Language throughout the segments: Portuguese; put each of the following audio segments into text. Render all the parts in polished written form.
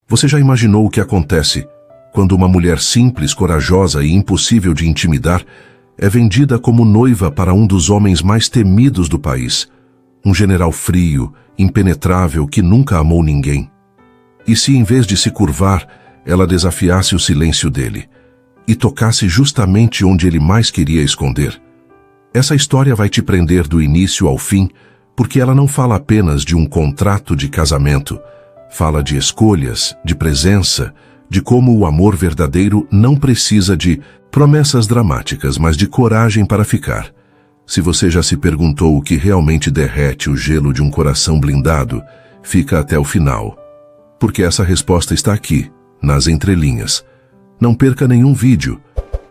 Você já imaginou o que acontece quando uma mulher simples, corajosa e impossível de intimidar é vendida como noiva para um dos homens mais temidos do país, um general frio, impenetrável que nunca amou ninguém? E se em vez de se curvar, ela desafiasse o silêncio dele e tocasse justamente onde ele mais queria esconder? Essa história vai te prender do início ao fim, porque ela não fala apenas de um contrato de casamento. Fala de escolhas, de presença, de como o amor verdadeiro não precisa de promessas dramáticas, mas de coragem para ficar. Se você já se perguntou o que realmente derrete o gelo de um coração blindado, fica até o final, porque essa resposta está aqui, nas entrelinhas. Não perca nenhum vídeo.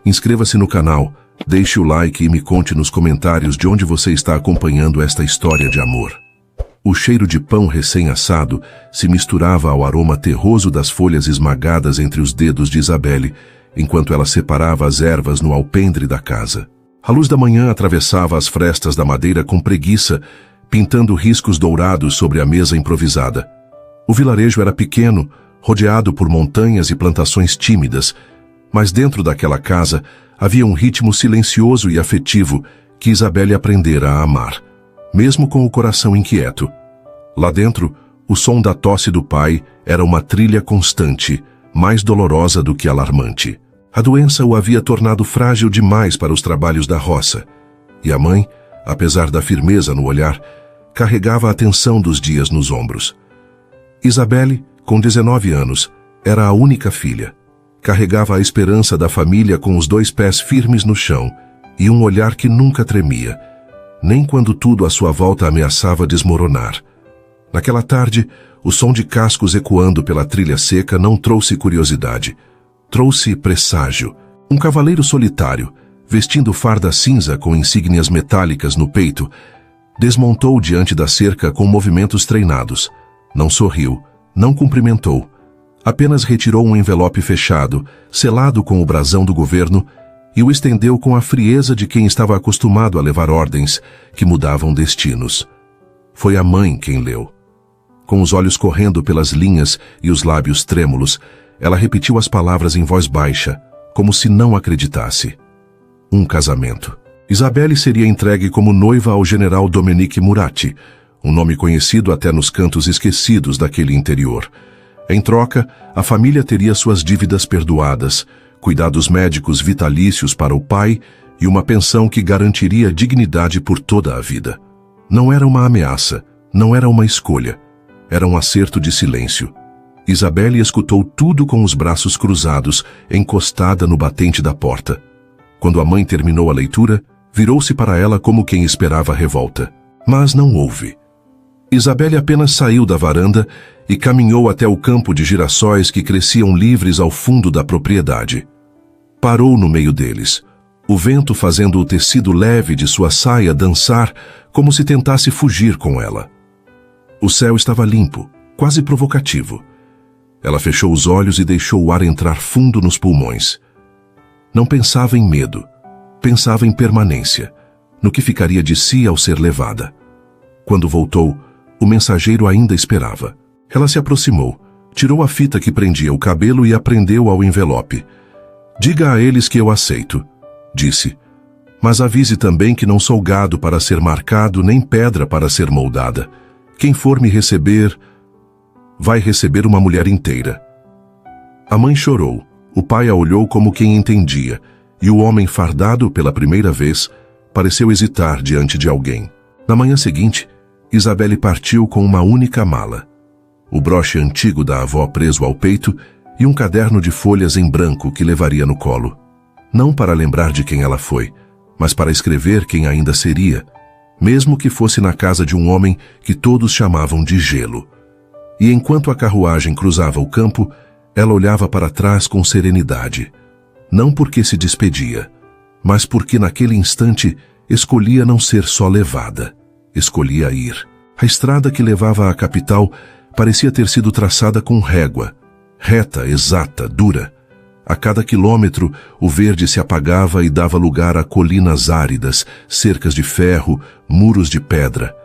Inscreva-se no canal, deixe o like e me conte nos comentários de onde você está acompanhando esta história de amor. O cheiro de pão recém-assado se misturava ao aroma terroso das folhas esmagadas entre os dedos de Isabelle, enquanto ela separava as ervas no alpendre da casa. A luz da manhã atravessava as frestas da madeira com preguiça, pintando riscos dourados sobre a mesa improvisada. O vilarejo era pequeno, rodeado por montanhas e plantações tímidas, mas dentro daquela casa havia um ritmo silencioso e afetivo que Isabelle aprendera a amar, mesmo com o coração inquieto. Lá dentro, o som da tosse do pai era uma trilha constante, mais dolorosa do que alarmante. A doença o havia tornado frágil demais para os trabalhos da roça, e a mãe, apesar da firmeza no olhar, carregava a tensão dos dias nos ombros. Isabelle, com 19 anos, era a única filha. Carregava a esperança da família com os 2 pés firmes no chão e um olhar que nunca tremia, nem quando tudo à sua volta ameaçava desmoronar. Naquela tarde, o som de cascos ecoando pela trilha seca não trouxe curiosidade. Trouxe presságio. Um cavaleiro solitário, vestindo farda cinza com insígnias metálicas no peito, desmontou diante da cerca com movimentos treinados. Não sorriu, não cumprimentou. Apenas retirou um envelope fechado, selado com o brasão do governo, e o estendeu com a frieza de quem estava acostumado a levar ordens que mudavam destinos. Foi a mãe quem leu. Com os olhos correndo pelas linhas e os lábios trêmulos, ela repetiu as palavras em voz baixa, como se não acreditasse. Um casamento. Isabelle seria entregue como noiva ao general Dominique Murat, um nome conhecido até nos cantos esquecidos daquele interior. Em troca, a família teria suas dívidas perdoadas, cuidados médicos vitalícios para o pai e uma pensão que garantiria dignidade por toda a vida. Não era uma ameaça, não era uma escolha. Era um acerto de silêncio. Isabelle escutou tudo com os braços cruzados, encostada no batente da porta. Quando a mãe terminou a leitura, virou-se para ela como quem esperava a revolta. Mas não houve. Isabelle apenas saiu da varanda e caminhou até o campo de girassóis que cresciam livres ao fundo da propriedade. Parou no meio deles, o vento fazendo o tecido leve de sua saia dançar como se tentasse fugir com ela. O céu estava limpo, quase provocativo. Ela fechou os olhos e deixou o ar entrar fundo nos pulmões. Não pensava em medo, pensava em permanência, no que ficaria de si ao ser levada. Quando voltou, o mensageiro ainda esperava. Ela se aproximou, tirou a fita que prendia o cabelo e a prendeu ao envelope. "Diga a eles que eu aceito", disse. "Mas avise também que não sou gado para ser marcado, nem pedra para ser moldada. Quem for me receber, vai receber uma mulher inteira." A mãe chorou. O pai a olhou como quem entendia, e o homem fardado pela primeira vez pareceu hesitar diante de alguém. Na manhã seguinte, Isabelle partiu com uma única mala. O broche antigo da avó preso ao peito e um caderno de folhas em branco que levaria no colo. Não para lembrar de quem ela foi, mas para escrever quem ainda seria, mesmo que fosse na casa de um homem que todos chamavam de Gelo. E enquanto a carruagem cruzava o campo, ela olhava para trás com serenidade. Não porque se despedia, mas porque naquele instante escolhia não ser só levada, escolhia ir. A estrada que levava à capital parecia ter sido traçada com régua, reta, exata, dura. A cada quilômetro, o verde se apagava e dava lugar a colinas áridas, cercas de ferro, muros de pedra.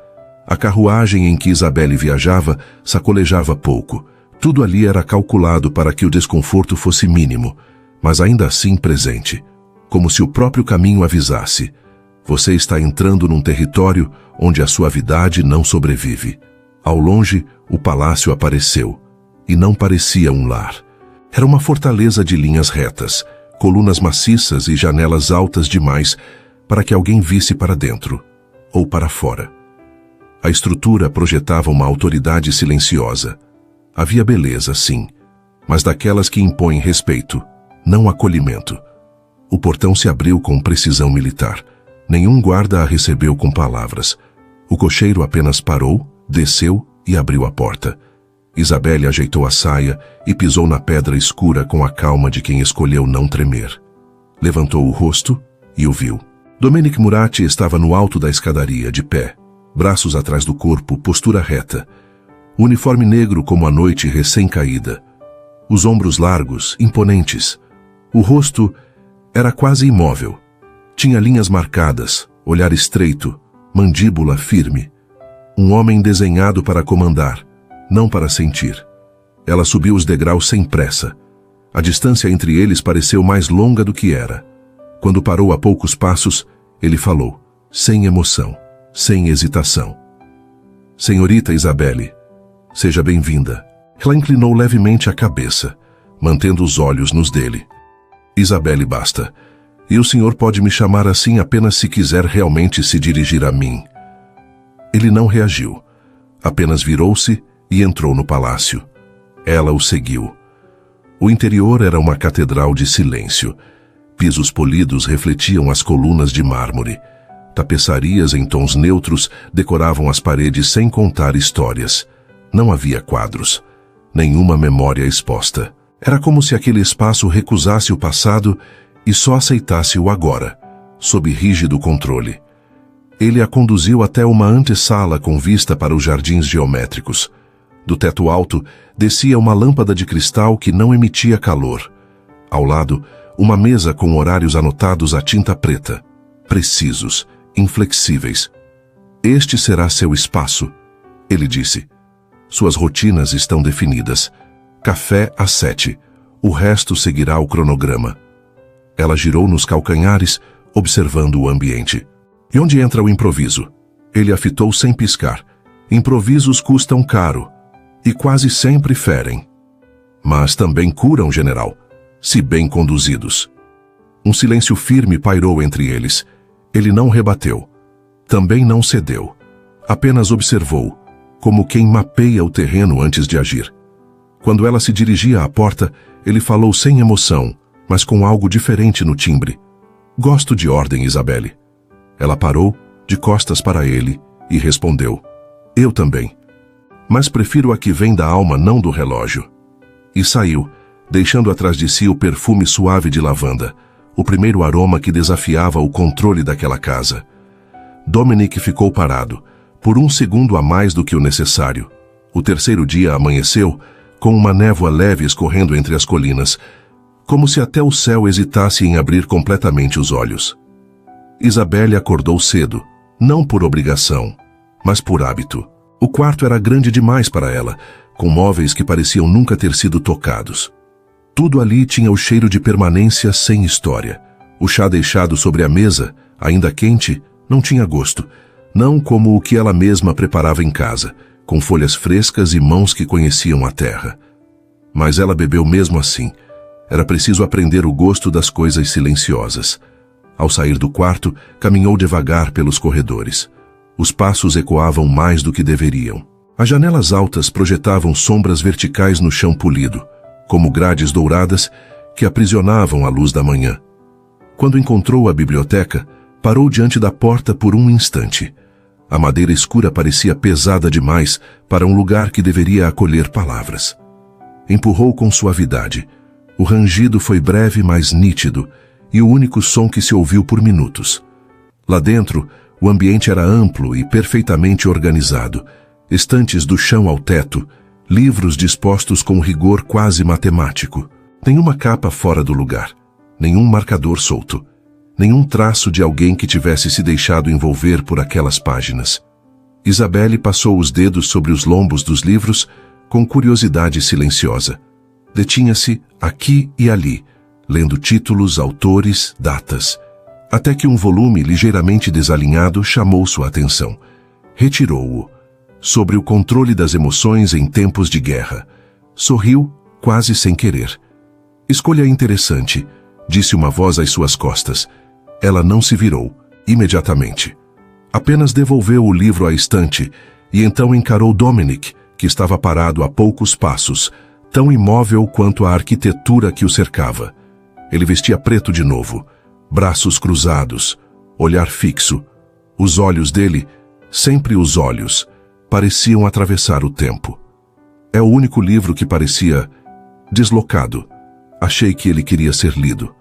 A carruagem em que Isabelle viajava sacolejava pouco, Tudo ali era calculado para que o desconforto fosse mínimo, mas ainda assim presente, como se o próprio caminho avisasse: você está entrando num território onde a suavidade não sobrevive. Ao longe, o palácio apareceu, e não parecia um lar. Era uma fortaleza de linhas retas, colunas maciças e janelas altas demais para que alguém visse para dentro ou para fora. A estrutura projetava uma autoridade silenciosa. Havia beleza, sim, mas daquelas que impõem respeito, não acolhimento. O portão se abriu com precisão militar. Nenhum guarda a recebeu com palavras. O cocheiro apenas parou, desceu e abriu a porta. Isabelle ajeitou a saia e pisou na pedra escura com a calma de quem escolheu não tremer. Levantou o rosto e o viu. Domenic Murati estava no alto da escadaria, de pé, braços atrás do corpo, postura reta. O uniforme negro como a noite recém-caída. Os ombros largos, imponentes. O rosto era quase imóvel. Tinha linhas marcadas, olhar estreito, mandíbula firme. Um homem desenhado para comandar, não para sentir. Ela subiu os degraus sem pressa. A distância entre eles pareceu mais longa do que era. Quando parou a poucos passos, ele falou, sem emoção, sem hesitação: Senhorita Isabelle, seja bem-vinda. Ela inclinou levemente a cabeça, mantendo os olhos nos dele. Isabelle basta. E o senhor pode me chamar assim apenas se quiser realmente se dirigir a mim. Ele não reagiu. Apenas virou-se e entrou no palácio. Ela o seguiu. O interior era uma catedral de silêncio. Pisos polidos refletiam as colunas de mármore. Tapeçarias em tons neutros decoravam as paredes sem contar histórias. Não havia quadros. Nenhuma memória exposta. Era como se aquele espaço recusasse o passado e só aceitasse o agora, sob rígido controle. Ele a conduziu até uma antessala com vista para os jardins geométricos. Do teto alto, descia uma lâmpada de cristal que não emitia calor. Ao lado, uma mesa com horários anotados a tinta preta, precisos, inflexíveis. Este será seu espaço, ele disse. Suas rotinas estão definidas. Café às 7. O resto seguirá o cronograma. Ela girou nos calcanhares, observando o ambiente. E onde entra o improviso? Ele a fitou sem piscar. Improvisos custam caro e quase sempre ferem. Mas também curam, general, se bem conduzidos. Um silêncio firme pairou entre eles. Ele não rebateu. Também não cedeu. Apenas observou, como quem mapeia o terreno antes de agir. Quando ela se dirigia à porta, ele falou sem emoção, mas com algo diferente no timbre. Gosto de ordem, Isabelle. Ela parou, de costas para ele, e respondeu. Eu também. Mas prefiro a que vem da alma, não do relógio. E saiu, deixando atrás de si o perfume suave de lavanda, o primeiro aroma que desafiava o controle daquela casa. Domenic ficou parado, por um segundo a mais do que o necessário. O terceiro dia amanheceu, com uma névoa leve escorrendo entre as colinas, como se até o céu hesitasse em abrir completamente os olhos. Isabelle acordou cedo, não por obrigação, mas por hábito. O quarto era grande demais para ela, com móveis que pareciam nunca ter sido tocados. Tudo ali tinha o cheiro de permanência sem história. O chá deixado sobre a mesa, ainda quente, não tinha gosto, não como o que ela mesma preparava em casa, com folhas frescas e mãos que conheciam a terra. Mas ela bebeu mesmo assim. Era preciso aprender o gosto das coisas silenciosas. Ao sair do quarto, caminhou devagar pelos corredores. Os passos ecoavam mais do que deveriam. As janelas altas projetavam sombras verticais no chão polido, como grades douradas que aprisionavam a luz da manhã. Quando encontrou a biblioteca, parou diante da porta por um instante. A madeira escura parecia pesada demais para um lugar que deveria acolher palavras. Empurrou com suavidade. O rangido foi breve, mas nítido, e o único som que se ouviu por minutos. Lá dentro, o ambiente era amplo e perfeitamente organizado. Estantes do chão ao teto, livros dispostos com rigor quase matemático. Nenhuma capa fora do lugar, nenhum marcador solto, nenhum traço de alguém que tivesse se deixado envolver por aquelas páginas. Isabelle passou os dedos sobre os lombos dos livros, com curiosidade silenciosa. Detinha-se aqui e ali, lendo títulos, autores, datas, até que um volume ligeiramente desalinhado chamou sua atenção. Retirou-o. Sobre o controle das emoções em tempos de guerra. Sorriu, quase sem querer. Escolha interessante, disse uma voz às suas costas. Ela não se virou, imediatamente. Apenas devolveu o livro à estante e então encarou Dominic, que estava parado a poucos passos, tão imóvel quanto a arquitetura que o cercava. Ele vestia preto de novo, braços cruzados, olhar fixo. Os olhos dele, sempre os olhos, pareciam atravessar o tempo. É o único livro que parecia deslocado. Achei que ele queria ser lido.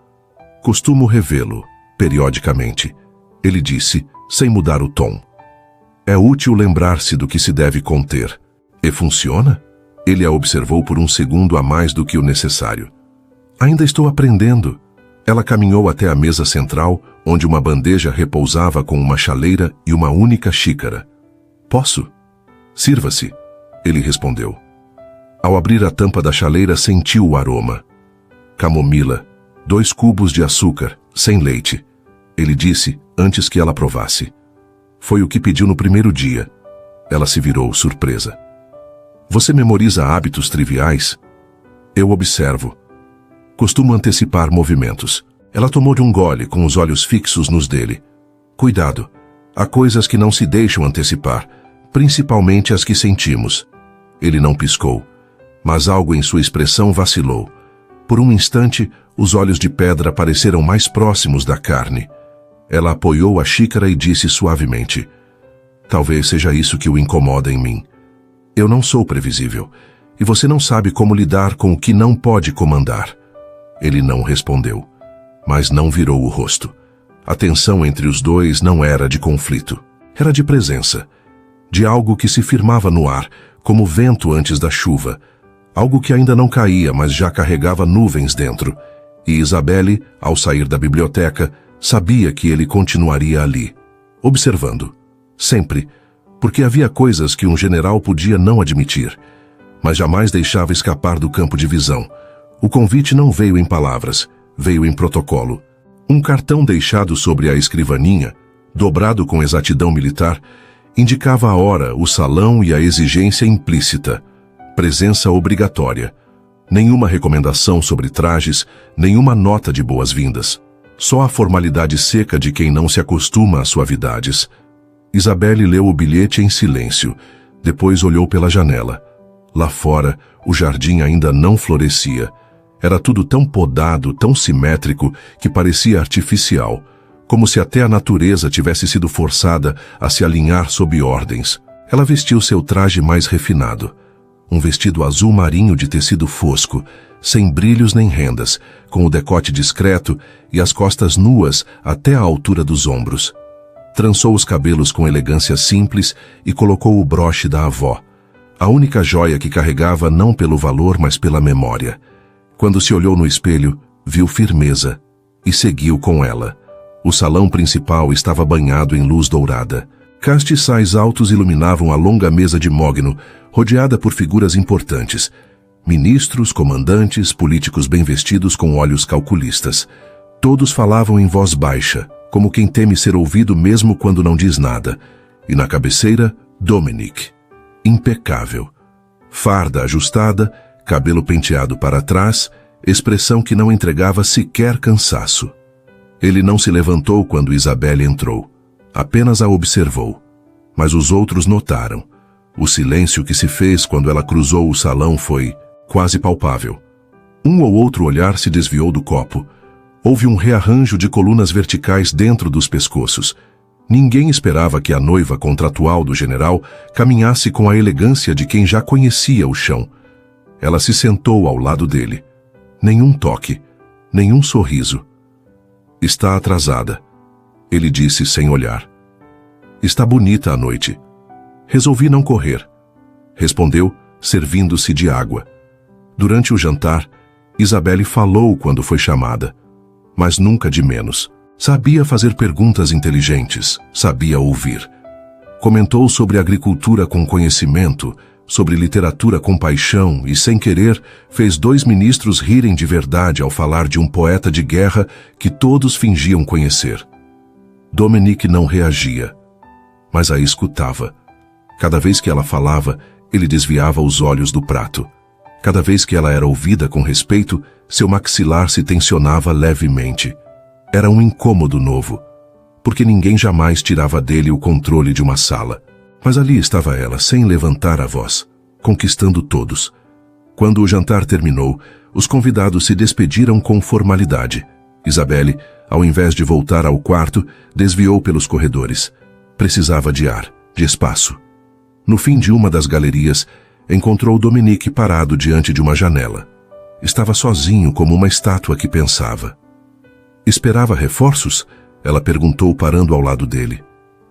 Costumo revê-lo, periodicamente. Ele disse, sem mudar o tom. É útil lembrar-se do que se deve conter. E funciona? Ele a observou por um segundo a mais do que o necessário. Ainda estou aprendendo. Ela caminhou até a mesa central, onde uma bandeja repousava com uma chaleira e uma única xícara. Posso? Sirva-se, ele respondeu. Ao abrir a tampa da chaleira, sentiu o aroma. Camomila, 2 cubos de açúcar, sem leite. Ele disse antes que ela provasse. Foi o que pediu no primeiro dia. Ela se virou, surpresa. Você memoriza hábitos triviais? Eu observo. Costumo antecipar movimentos. Ela tomou de um gole, com os olhos fixos nos dele. Cuidado. Há coisas que não se deixam antecipar, principalmente as que sentimos. Ele não piscou, mas algo em sua expressão vacilou. Por um instante, os olhos de pedra pareceram mais próximos da carne. Ela apoiou a xícara e disse suavemente: talvez seja isso que o incomoda em mim. Eu não sou previsível, e você não sabe como lidar com o que não pode comandar. Ele não respondeu, mas não virou o rosto. A tensão entre os dois não era de conflito, era de presença, de algo que se firmava no ar, como vento antes da chuva, algo que ainda não caía, mas já carregava nuvens dentro. E Isabelle, ao sair da biblioteca, sabia que ele continuaria ali, observando, sempre, porque havia coisas que um general podia não admitir, mas jamais deixava escapar do campo de visão. O convite não veio em palavras, veio em protocolo. Um cartão deixado sobre a escrivaninha, dobrado com exatidão militar, indicava a hora, o salão e a exigência implícita. Presença obrigatória. Nenhuma recomendação sobre trajes, nenhuma nota de boas-vindas. Só a formalidade seca de quem não se acostuma a suavidades. Isabelle leu o bilhete em silêncio. Depois olhou pela janela. Lá fora, o jardim ainda não florescia. Era tudo tão podado, tão simétrico, que parecia artificial, como se até a natureza tivesse sido forçada a se alinhar sob ordens. Ela vestiu seu traje mais refinado. Um vestido azul marinho de tecido fosco, sem brilhos nem rendas, com o decote discreto e as costas nuas até a altura dos ombros. Trançou os cabelos com elegância simples e colocou o broche da avó, a única joia que carregava não pelo valor, mas pela memória. Quando se olhou no espelho, viu firmeza e seguiu com ela. O salão principal estava banhado em luz dourada. Castiçais altos iluminavam a longa mesa de mogno, rodeada por figuras importantes. Ministros, comandantes, políticos bem vestidos com olhos calculistas. Todos falavam em voz baixa, como quem teme ser ouvido mesmo quando não diz nada. E na cabeceira, Dominic. Impecável. Farda ajustada, cabelo penteado para trás, expressão que não entregava sequer cansaço. Ele não se levantou quando Isabelle entrou. Apenas a observou. Mas os outros notaram. O silêncio que se fez quando ela cruzou o salão foi quase palpável. Um ou outro olhar se desviou do copo. Houve um rearranjo de colunas verticais dentro dos pescoços. Ninguém esperava que a noiva contratual do general caminhasse com a elegância de quem já conhecia o chão. Ela se sentou ao lado dele. Nenhum toque, nenhum sorriso. Está atrasada, ele disse sem olhar. Está bonita a noite. Resolvi não correr, respondeu, servindo-se de água. Durante o jantar, Isabelle falou quando foi chamada, mas nunca de menos. Sabia fazer perguntas inteligentes, sabia ouvir. Comentou sobre agricultura com conhecimento, sobre literatura com paixão e, sem querer, fez 2 ministros rirem de verdade ao falar de um poeta de guerra que todos fingiam conhecer. Dominique não reagia, mas a escutava. Cada vez que ela falava, ele desviava os olhos do prato. Cada vez que ela era ouvida com respeito, seu maxilar se tensionava levemente. Era um incômodo novo, porque ninguém jamais tirava dele o controle de uma sala. Mas ali estava ela, sem levantar a voz, conquistando todos. Quando o jantar terminou, os convidados se despediram com formalidade. Isabelle, ao invés de voltar ao quarto, desviou pelos corredores. Precisava de ar, de espaço. No fim de uma das galerias, encontrou Dominique parado diante de uma janela. Estava sozinho como uma estátua que pensava. Esperava reforços? Ela perguntou parando ao lado dele.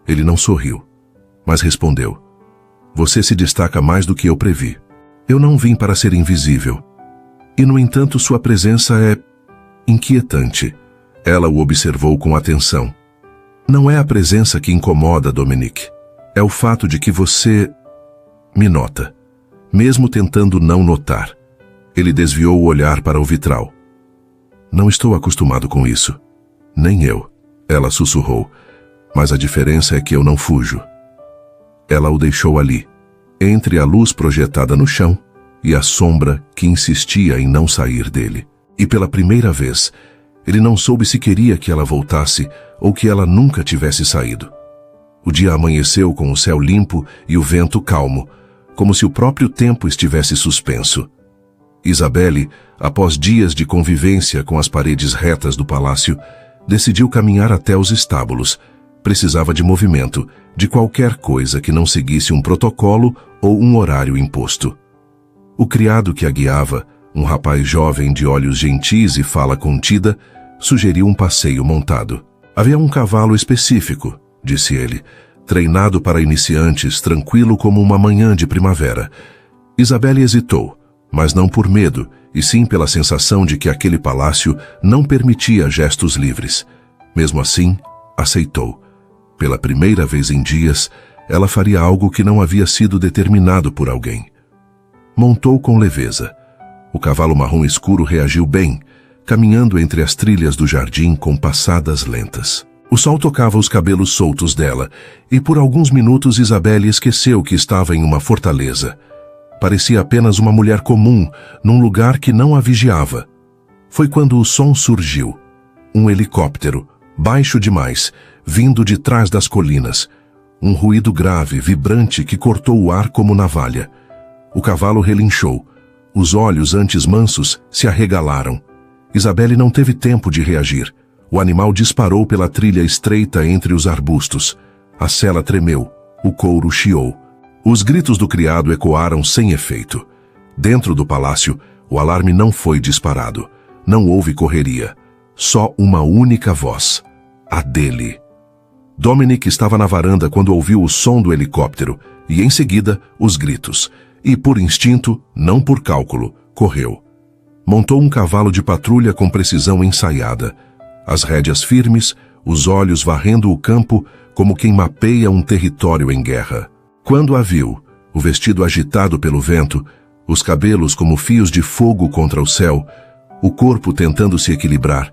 Ele não sorriu, mas respondeu: Você se destaca mais do que eu previ. Eu não vim para ser invisível. E, no entanto, sua presença é inquietante. Ela o observou com atenção. Não é a presença que incomoda, Dominique. É o fato de que você me nota, mesmo tentando não notar. Ele desviou o olhar para o vitral. Não estou acostumado com isso. Nem eu, ela sussurrou. Mas a diferença é que eu não fujo. Ela o deixou ali, entre a luz projetada no chão e a sombra que insistia em não sair dele. E pela primeira vez, ele não soube se queria que ela voltasse ou que ela nunca tivesse saído. O dia amanheceu com o céu limpo e o vento calmo, como se o próprio tempo estivesse suspenso. Isabelle, após dias de convivência com as paredes retas do palácio, decidiu caminhar até os estábulos. Precisava de movimento, de qualquer coisa que não seguisse um protocolo ou um horário imposto. O criado que a guiava, um rapaz jovem de olhos gentis e fala contida, sugeriu um passeio montado. Havia um cavalo específico, disse ele, treinado para iniciantes, tranquilo como uma manhã de primavera. Isabelle hesitou, mas não por medo, e sim pela sensação de que aquele palácio não permitia gestos livres. Mesmo assim, aceitou. Pela primeira vez em dias, ela faria algo que não havia sido determinado por alguém. Montou com leveza. O cavalo marrom escuro reagiu bem, caminhando entre as trilhas do jardim com passadas lentas. O sol tocava os cabelos soltos dela, e por alguns minutos Isabelle esqueceu que estava em uma fortaleza. Parecia apenas uma mulher comum, num lugar que não a vigiava. Foi quando o som surgiu. Um helicóptero, baixo demais, vindo de trás das colinas. Um ruído grave, vibrante, que cortou o ar como navalha. O cavalo relinchou. Os olhos, antes mansos, se arregalaram. Isabelle não teve tempo de reagir. O animal disparou pela trilha estreita entre os arbustos. A sela tremeu. O couro chiou. Os gritos do criado ecoaram sem efeito. Dentro do palácio, o alarme não foi disparado. Não houve correria. Só uma única voz. A dele. Dominique estava na varanda quando ouviu o som do helicóptero e, em seguida, os gritos. E, por instinto, não por cálculo, correu. Montou um cavalo de patrulha com precisão ensaiada. As rédeas firmes, os olhos varrendo o campo como quem mapeia um território em guerra. Quando a viu, o vestido agitado pelo vento, os cabelos como fios de fogo contra o céu, o corpo tentando se equilibrar,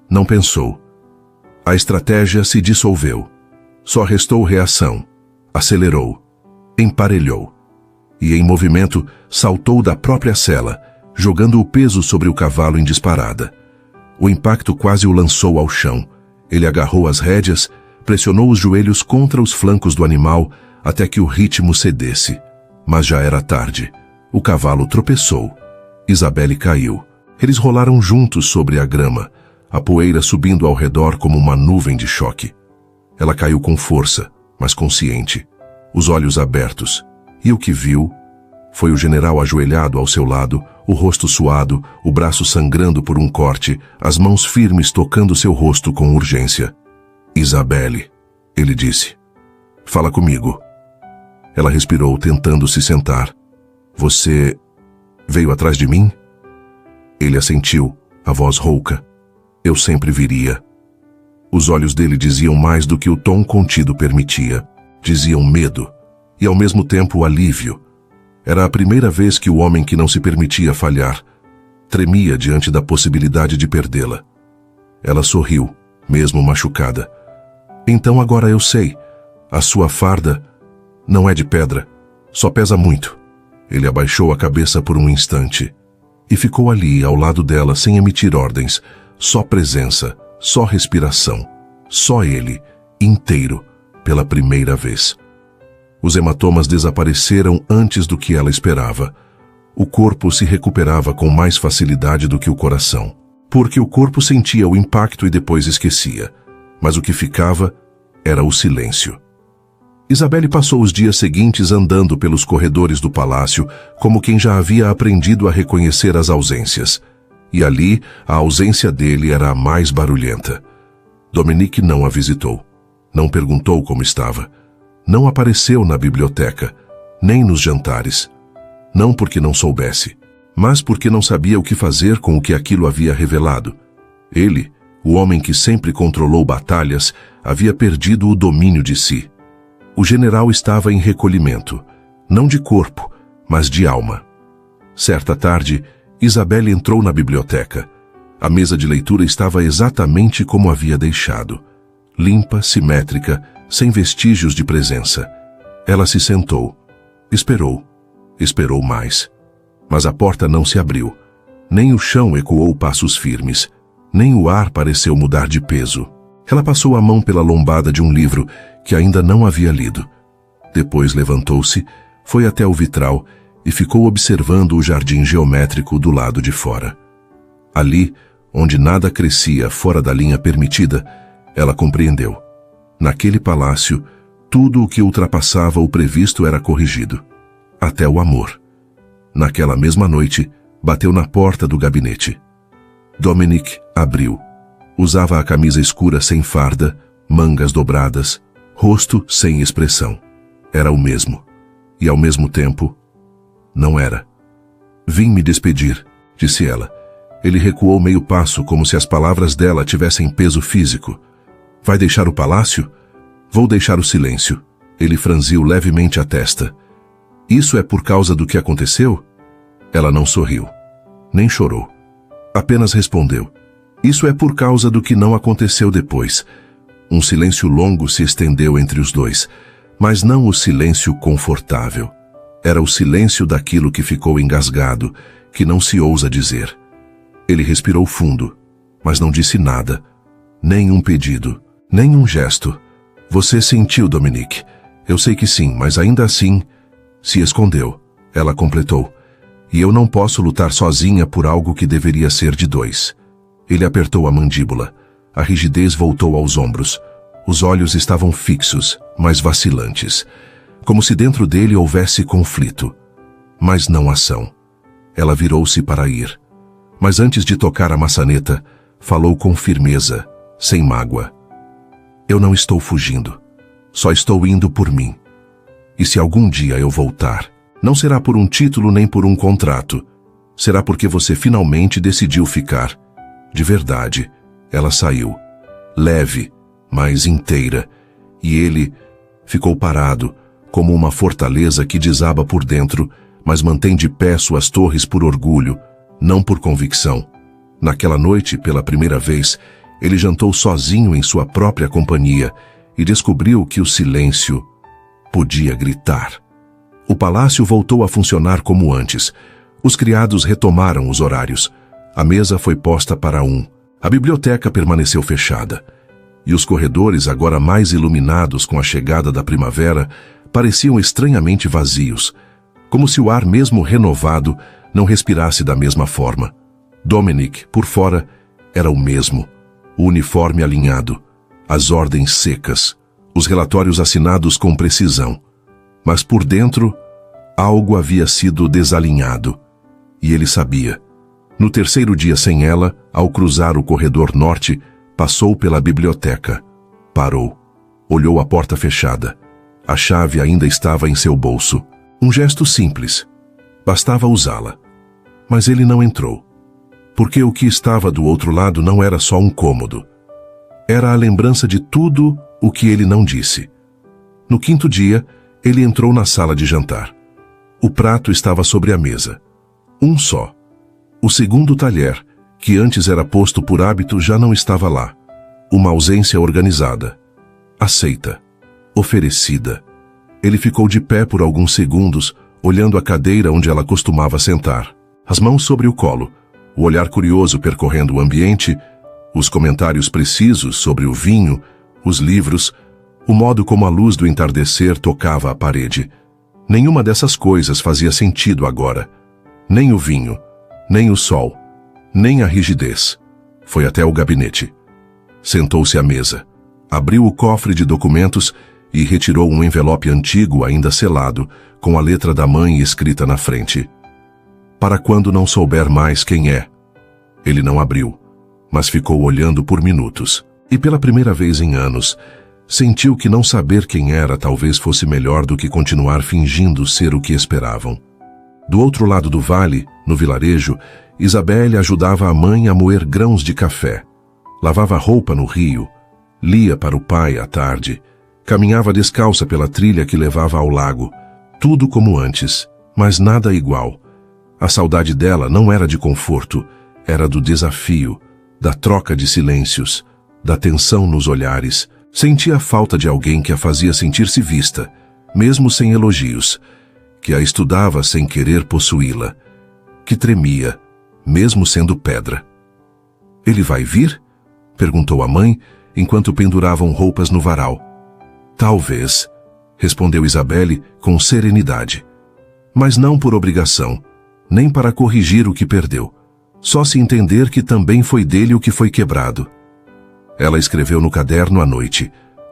não pensou. A estratégia se dissolveu. Só restou reação. Acelerou. Emparelhou. E, em movimento, saltou da própria sela, jogando o peso sobre o cavalo em disparada. O impacto quase o lançou ao chão. Ele agarrou as rédeas, pressionou os joelhos contra os flancos do animal até que o ritmo cedesse. Mas já era tarde. O cavalo tropeçou. Isabelle caiu. Eles rolaram juntos sobre a grama, a poeira subindo ao redor como uma nuvem de choque. Ela caiu com força, mas consciente, os olhos abertos, e o que viu foi o general ajoelhado ao seu lado, o rosto suado, o braço sangrando por um corte, as mãos firmes tocando seu rosto com urgência. Isabelle, ele disse. Fala comigo. Ela respirou, tentando se sentar. Você veio atrás de mim? Ele assentiu, a voz rouca. Eu sempre viria. Os olhos dele diziam mais do que o tom contido permitia. Diziam medo e, ao mesmo tempo, alívio. Era a primeira vez que o homem que não se permitia falhar tremia diante da possibilidade de perdê-la. Ela sorriu, mesmo machucada. Então agora eu sei. A sua farda não é de pedra, só pesa muito. Ele abaixou a cabeça por um instante e ficou ali ao lado dela sem emitir ordens, só presença, só respiração, só ele, inteiro, pela primeira vez. Os hematomas desapareceram antes do que ela esperava. O corpo se recuperava com mais facilidade do que o coração, porque o corpo sentia o impacto e depois esquecia, mas o que ficava era o silêncio. Isabelle passou os dias seguintes andando pelos corredores do palácio, como quem já havia aprendido a reconhecer as ausências. E ali, a ausência dele era a mais barulhenta. Dominique não a visitou. Não perguntou como estava. Não apareceu na biblioteca, nem nos jantares. Não porque não soubesse, mas porque não sabia o que fazer com o que aquilo havia revelado. Ele, o homem que sempre controlou batalhas, havia perdido o domínio de si. O general estava em recolhimento, não de corpo, mas de alma. Certa tarde, Isabelle entrou na biblioteca. A mesa de leitura estava exatamente como havia deixado. Limpa, simétrica, sem vestígios de presença. Ela se sentou. Esperou. Esperou mais. Mas a porta não se abriu. Nem o chão ecoou passos firmes. Nem o ar pareceu mudar de peso. Ela passou a mão pela lombada de um livro que ainda não havia lido. Depois levantou-se, foi até o vitral e ficou observando o jardim geométrico do lado de fora. Ali, onde nada crescia fora da linha permitida, ela compreendeu. Naquele palácio, tudo o que ultrapassava o previsto era corrigido. Até o amor. Naquela mesma noite, bateu na porta do gabinete. Dominique abriu. Usava a camisa escura sem farda, mangas dobradas, rosto sem expressão. Era o mesmo. E ao mesmo tempo, não era. Vim me despedir, disse ela. Ele recuou meio passo, como se as palavras dela tivessem peso físico. Vai deixar o palácio? Vou deixar o silêncio. Ele franziu levemente a testa. Isso é por causa do que aconteceu? Ela não sorriu, nem chorou. Apenas respondeu. Isso é por causa do que não aconteceu depois. Um silêncio longo se estendeu entre os dois, mas não o silêncio confortável. Era o silêncio daquilo que ficou engasgado, que não se ousa dizer. Ele respirou fundo, mas não disse nada. Nem um pedido, nem um gesto. Você sentiu, Dominique. Eu sei que sim, mas ainda assim... Se escondeu, ela completou. E eu não posso lutar sozinha por algo que deveria ser de dois. Ele apertou a mandíbula. A rigidez voltou aos ombros. Os olhos estavam fixos, mas vacilantes. Como se dentro dele houvesse conflito. Mas não ação. Ela virou-se para ir. Mas antes de tocar a maçaneta, falou com firmeza, sem mágoa. Eu não estou fugindo. Só estou indo por mim. E se algum dia eu voltar, não será por um título nem por um contrato. Será porque você finalmente decidiu ficar. De verdade, ela saiu. Leve, mas inteira. E ele ficou parado, como uma fortaleza que desaba por dentro, mas mantém de pé suas torres por orgulho, não por convicção. Naquela noite, pela primeira vez, ele jantou sozinho em sua própria companhia e descobriu que o silêncio podia gritar. O palácio voltou a funcionar como antes. Os criados retomaram os horários. A mesa foi posta para um. A biblioteca permaneceu fechada. E os corredores, agora mais iluminados com a chegada da primavera, pareciam estranhamente vazios, como se o ar mesmo renovado não respirasse da mesma forma. Dominique, por fora, era o mesmo. O uniforme alinhado, as ordens secas, os relatórios assinados com precisão. Mas por dentro, algo havia sido desalinhado. E ele sabia. No terceiro dia sem ela, ao cruzar o corredor norte, passou pela biblioteca. Parou. Olhou a porta fechada. A chave ainda estava em seu bolso. Um gesto simples. Bastava usá-la. Mas ele não entrou. Porque o que estava do outro lado não era só um cômodo. Era a lembrança de tudo o que ele não disse. No quinto dia, ele entrou na sala de jantar. O prato estava sobre a mesa. Um só. O segundo talher, que antes era posto por hábito, já não estava lá. Uma ausência organizada. Aceita. Oferecida. Ele ficou de pé por alguns segundos, olhando a cadeira onde ela costumava sentar. As mãos sobre o colo, o olhar curioso percorrendo o ambiente, os comentários precisos sobre o vinho, os livros, o modo como a luz do entardecer tocava a parede. Nenhuma dessas coisas fazia sentido agora. Nem o vinho, nem o sol, nem a rigidez. Foi até o gabinete. Sentou-se à mesa, abriu o cofre de documentos e retirou um envelope antigo ainda selado, com a letra da mãe escrita na frente. Para quando não souber mais quem é. Ele não abriu, mas ficou olhando por minutos. E pela primeira vez em anos, sentiu que não saber quem era talvez fosse melhor do que continuar fingindo ser o que esperavam. Do outro lado do vale, no vilarejo, Isabelle ajudava a mãe a moer grãos de café. Lavava roupa no rio, lia para o pai à tarde, caminhava descalça pela trilha que levava ao lago. Tudo como antes, mas nada igual. A saudade dela não era de conforto, era do desafio, da troca de silêncios, da tensão nos olhares. Sentia a falta de alguém que a fazia sentir-se vista, mesmo sem elogios, que a estudava sem querer possuí-la, que tremia, mesmo sendo pedra. Ele vai vir? Perguntou a mãe, enquanto penduravam roupas no varal. Talvez, respondeu Isabelle com serenidade. Mas não por obrigação, nem para corrigir o que perdeu. Só se entender que também foi dele o que foi quebrado. Ela escreveu no caderno à noite,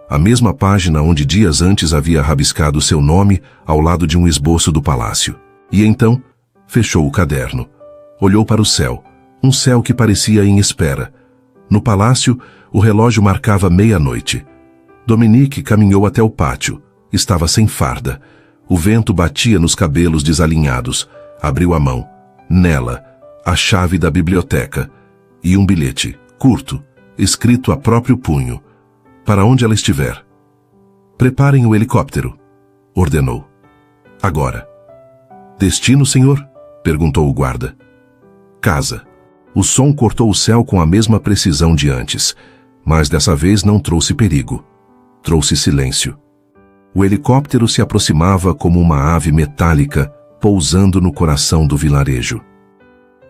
a mesma página onde dias antes havia rabiscado seu nome ao lado de um esboço do palácio. E então, fechou o caderno. Olhou para o céu, um céu que parecia em espera. No palácio, o relógio marcava meia-noite. Dominique caminhou até o pátio. Estava sem farda. O vento batia nos cabelos desalinhados. Abriu a mão. Nela, a chave da biblioteca. E um bilhete, curto, escrito a próprio punho. Para onde ela estiver. Preparem o helicóptero, ordenou. Agora. Destino, senhor? Perguntou o guarda. Casa. O som cortou o céu com a mesma precisão de antes, mas dessa vez não trouxe perigo. Trouxe silêncio. O helicóptero se aproximava como uma ave metálica, pousando no coração do vilarejo.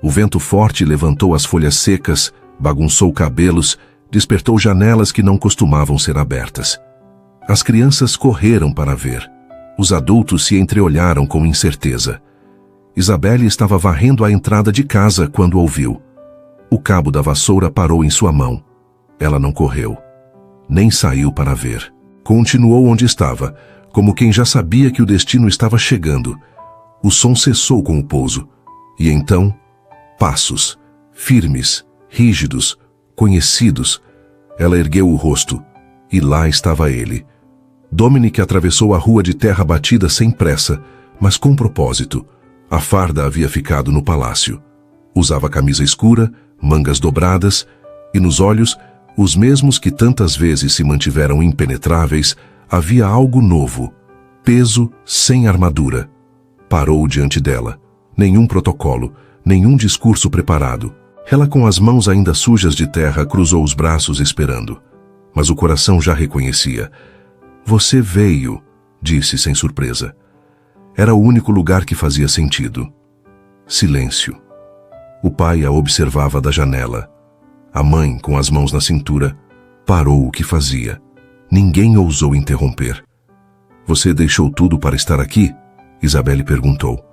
O vento forte levantou as folhas secas, bagunçou cabelos, despertou janelas que não costumavam ser abertas. As crianças correram para ver. Os adultos se entreolharam com incerteza. Isabelle estava varrendo a entrada de casa quando ouviu. O cabo da vassoura parou em sua mão. Ela não correu, nem saiu para ver. Continuou onde estava, como quem já sabia que o destino estava chegando. O som cessou com o pouso. E então, passos, firmes, rígidos, conhecidos. Ela ergueu o rosto, e lá estava ele. Dominique atravessou a rua de terra batida sem pressa, mas com propósito. A farda havia ficado no palácio. Usava camisa escura, mangas dobradas, e nos olhos, os mesmos que tantas vezes se mantiveram impenetráveis, havia algo novo, peso sem armadura. Parou diante dela. Nenhum protocolo, nenhum discurso preparado. Ela, com as mãos ainda sujas de terra, cruzou os braços esperando. Mas o coração já reconhecia. Você veio, disse sem surpresa. Era o único lugar que fazia sentido. Silêncio. O pai a observava da janela. A mãe, com as mãos na cintura, parou o que fazia. Ninguém ousou interromper. Você deixou tudo para estar aqui? Isabelle perguntou.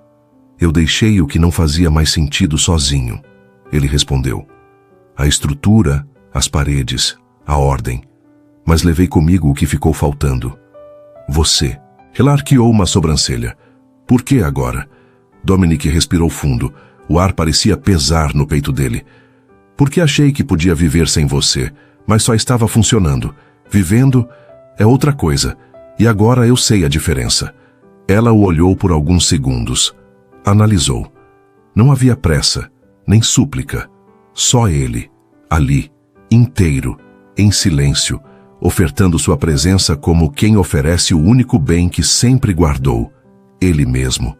Eu deixei o que não fazia mais sentido sozinho. Ele respondeu. A estrutura, as paredes, a ordem. Mas levei comigo o que ficou faltando. Você. Ela arqueou uma sobrancelha. Por que agora? Dominique respirou fundo. O ar parecia pesar no peito dele. Porque achei que podia viver sem você, mas só estava funcionando. Vivendo é outra coisa. E agora eu sei a diferença. Ela o olhou por alguns segundos. Analisou. Não havia pressa, nem súplica. Só ele, ali, inteiro, em silêncio, ofertando sua presença como quem oferece o único bem que sempre guardou, ele mesmo.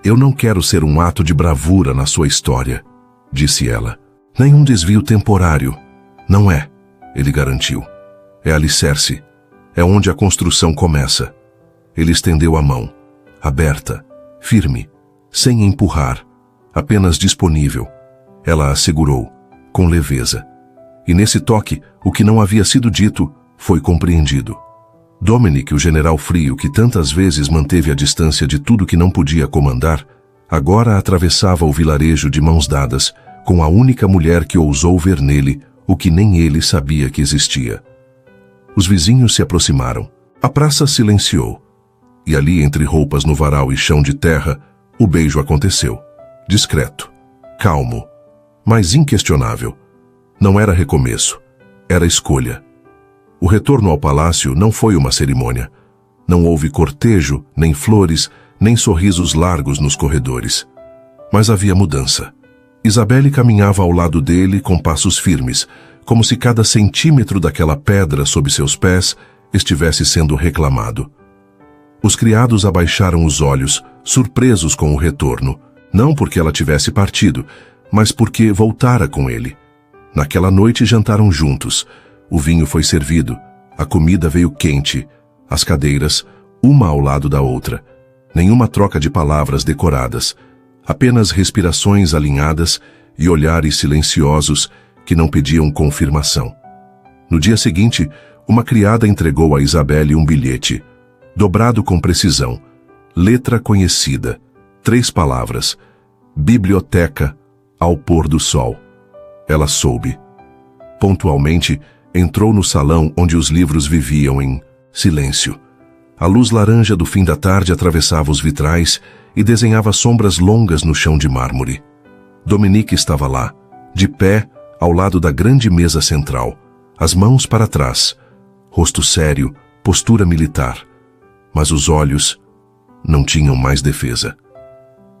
Eu não quero ser um ato de bravura na sua história, disse ela. Nenhum desvio temporário. Não é, ele garantiu. É alicerce. É onde a construção começa. Ele estendeu a mão, aberta, firme, sem empurrar, apenas disponível. Ela a segurou, com leveza. E nesse toque, o que não havia sido dito foi compreendido. Dominic, o general frio que tantas vezes manteve a distância de tudo que não podia comandar, agora atravessava o vilarejo de mãos dadas com a única mulher que ousou ver nele o que nem ele sabia que existia. Os vizinhos se aproximaram. A praça silenciou. E ali, entre roupas no varal e chão de terra, o beijo aconteceu. Discreto, calmo, mas inquestionável. Não era recomeço, era escolha. O retorno ao palácio não foi uma cerimônia. Não houve cortejo, nem flores, nem sorrisos largos nos corredores. Mas havia mudança. Isabelle caminhava ao lado dele com passos firmes, como se cada centímetro daquela pedra sob seus pés estivesse sendo reclamado. Os criados abaixaram os olhos, surpresos com o retorno, não porque ela tivesse partido, mas porque voltara com ele. Naquela noite jantaram juntos. O vinho foi servido, a comida veio quente, as cadeiras, uma ao lado da outra. Nenhuma troca de palavras decoradas, apenas respirações alinhadas e olhares silenciosos que não pediam confirmação. No dia seguinte, uma criada entregou a Isabelle um bilhete, dobrado com precisão, letra conhecida, 3 palavras: biblioteca ao pôr do sol. Ela soube. Pontualmente, entrou no salão onde os livros viviam em silêncio. A luz laranja do fim da tarde atravessava os vitrais e desenhava sombras longas no chão de mármore. Dominique estava lá, de pé, ao lado da grande mesa central, as mãos para trás, rosto sério, postura militar. Mas os olhos não tinham mais defesa.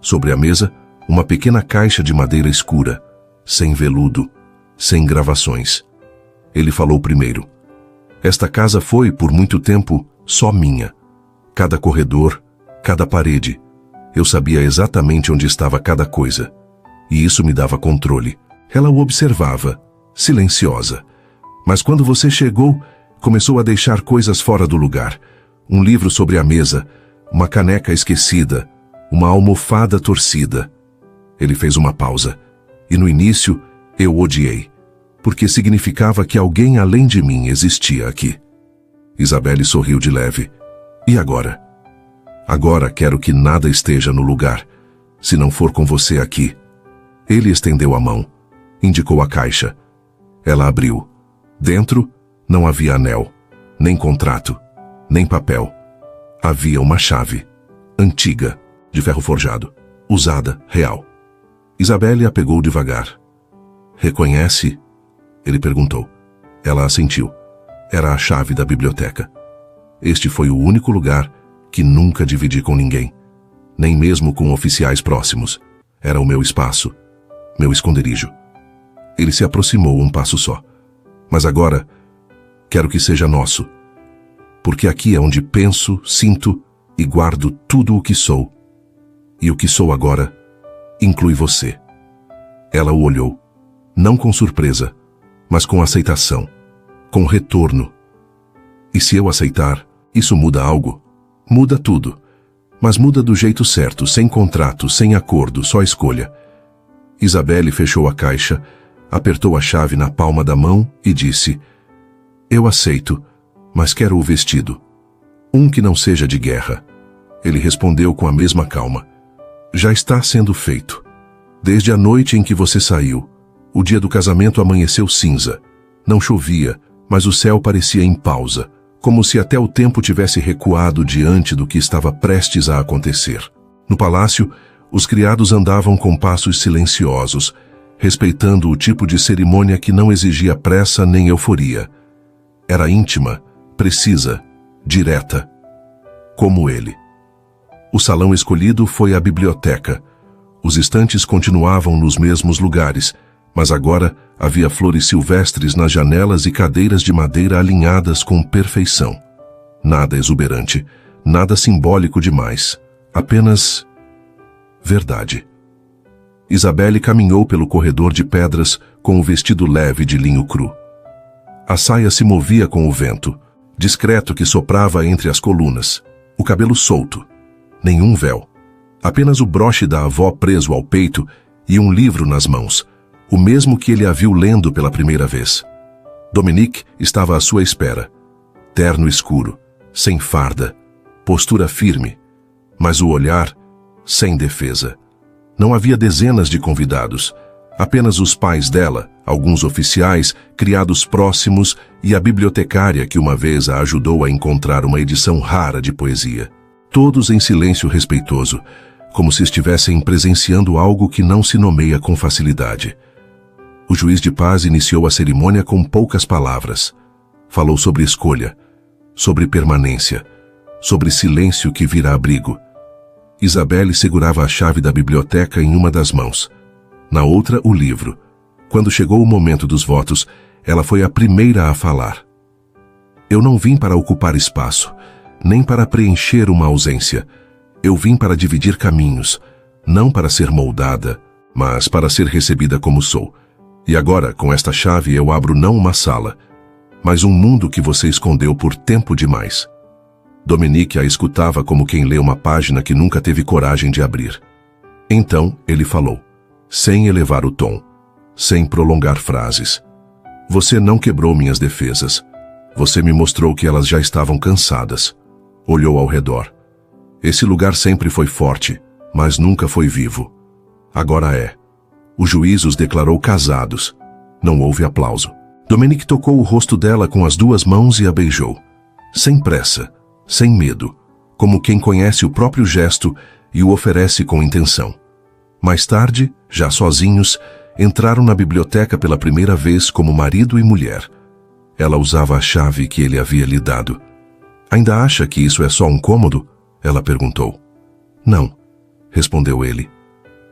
Sobre a mesa, uma pequena caixa de madeira escura, sem veludo, sem gravações. Ele falou primeiro. Esta casa foi, por muito tempo, só minha. Cada corredor, cada parede. Eu sabia exatamente onde estava cada coisa. E isso me dava controle. Ela o observava, silenciosa. Mas quando você chegou, começou a deixar coisas fora do lugar. Um livro sobre a mesa, uma caneca esquecida, uma almofada torcida. Ele fez uma pausa. E no início, eu odiei, porque significava que alguém além de mim existia aqui. Isabelle sorriu de leve. E agora? Agora quero que nada esteja no lugar, se não for com você aqui. Ele estendeu a mão, indicou a caixa. Ela abriu. Dentro, não havia anel, nem contrato, nem papel. Havia uma chave, antiga, de ferro forjado, usada, real. Isabelle a pegou devagar. Reconhece? Ele perguntou. Ela assentiu. Era a chave da biblioteca. Este foi o único lugar que nunca dividi com ninguém, nem mesmo com oficiais próximos. Era o meu espaço, meu esconderijo. Ele se aproximou um passo só. Mas agora, quero que seja nosso. Porque aqui é onde penso, sinto e guardo tudo o que sou. E o que sou agora inclui você. Ela o olhou, não com surpresa, mas com aceitação, com retorno. E se eu aceitar, isso muda algo? Muda tudo. Mas muda do jeito certo, sem contrato, sem acordo, só escolha. Isabelle fechou a caixa, apertou a chave na palma da mão e disse: Eu aceito, mas quero o vestido. Um que não seja de guerra. Ele respondeu com a mesma calma: Já está sendo feito. Desde a noite em que você saiu, o dia do casamento amanheceu cinza. Não chovia, mas o céu parecia em pausa, como se até o tempo tivesse recuado diante do que estava prestes a acontecer. No palácio, os criados andavam com passos silenciosos, respeitando o tipo de cerimônia que não exigia pressa nem euforia. Era íntima, precisa, direta. Como ele. O salão escolhido foi a biblioteca. Os estantes continuavam nos mesmos lugares, mas agora havia flores silvestres nas janelas e cadeiras de madeira alinhadas com perfeição. Nada exuberante, nada simbólico demais, apenas verdade. Isabelle caminhou pelo corredor de pedras com o vestido leve de linho cru. A saia se movia com o vento, discreto que soprava entre as colunas, o cabelo solto, nenhum véu, apenas o broche da avó preso ao peito e um livro nas mãos, o mesmo que ele a viu lendo pela primeira vez. Dominique estava à sua espera, terno escuro, sem farda, postura firme, mas o olhar sem defesa. Não havia dezenas de convidados, apenas os pais dela, alguns oficiais, criados próximos e a bibliotecária que uma vez a ajudou a encontrar uma edição rara de poesia. Todos em silêncio respeitoso, como se estivessem presenciando algo que não se nomeia com facilidade. O juiz de paz iniciou a cerimônia com poucas palavras. Falou sobre escolha, sobre permanência, sobre silêncio que vira abrigo. Isabelle segurava a chave da biblioteca em uma das mãos, na outra o livro. Quando chegou o momento dos votos, ela foi a primeira a falar. Eu não vim para ocupar espaço, nem para preencher uma ausência. Eu vim para dividir caminhos, não para ser moldada, mas para ser recebida como sou. E agora, com esta chave, eu abro não uma sala, mas um mundo que você escondeu por tempo demais. Dominique a escutava como quem lê uma página que nunca teve coragem de abrir. Então ele falou, sem elevar o tom, sem prolongar frases. Você não quebrou minhas defesas. Você me mostrou que elas já estavam cansadas. Olhou ao redor. Esse lugar sempre foi forte, mas nunca foi vivo. Agora é. O juiz os declarou casados. Não houve aplauso. Dominique tocou o rosto dela com as duas mãos e a beijou. Sem pressa, sem medo, como quem conhece o próprio gesto e o oferece com intenção. Mais tarde, já sozinhos, entraram na biblioteca pela primeira vez como marido e mulher. Ela usava a chave que ele havia lhe dado. Ainda acha que isso é só um cômodo? Ela perguntou. Não, respondeu ele.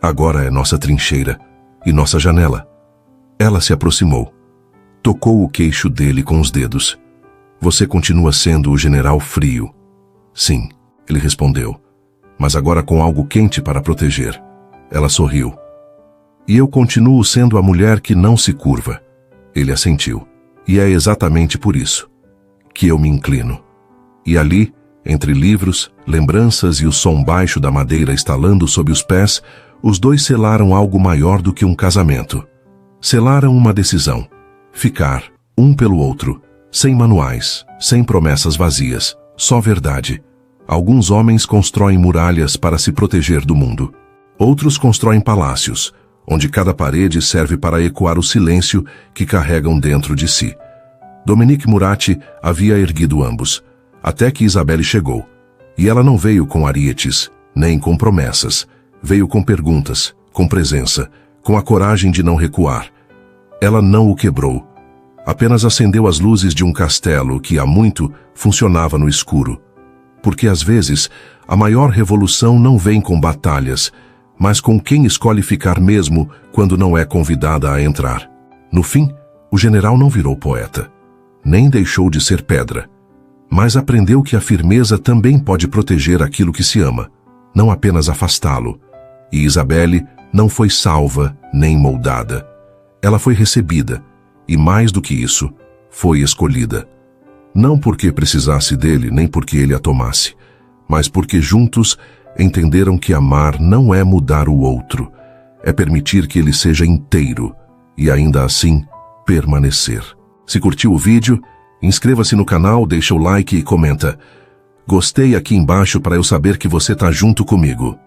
Agora é nossa trincheira e nossa janela. Ela se aproximou. Tocou o queixo dele com os dedos. Você continua sendo o general frio. Sim, ele respondeu, mas agora com algo quente para proteger. Ela sorriu. E eu continuo sendo a mulher que não se curva. Ele assentiu. E é exatamente por isso que eu me inclino. E ali, entre livros, lembranças e o som baixo da madeira estalando sob os pés, os dois selaram algo maior do que um casamento. Selaram uma decisão. Ficar, um pelo outro, sem manuais, sem promessas vazias, só verdade. Alguns homens constroem muralhas para se proteger do mundo. Outros constroem palácios, onde cada parede serve para ecoar o silêncio que carregam dentro de si. Dominique Murat havia erguido ambos, até que Isabelle chegou. E ela não veio com arietes, nem com promessas. Veio com perguntas, com presença, com a coragem de não recuar. Ela não o quebrou. Apenas acendeu as luzes de um castelo que há muito funcionava no escuro. Porque às vezes a maior revolução não vem com batalhas, mas com quem escolhe ficar mesmo quando não é convidada a entrar. No fim, o general não virou poeta, nem deixou de ser pedra, mas aprendeu que a firmeza também pode proteger aquilo que se ama, não apenas afastá-lo. E Isabelle não foi salva nem moldada. Ela foi recebida, e mais do que isso, foi escolhida. Não porque precisasse dele, nem porque ele a tomasse, mas porque juntos entenderam que amar não é mudar o outro, é permitir que ele seja inteiro e ainda assim permanecer. Se curtiu o vídeo, inscreva-se no canal, deixa o like e comenta. Gostei aqui embaixo para eu saber que você tá junto comigo.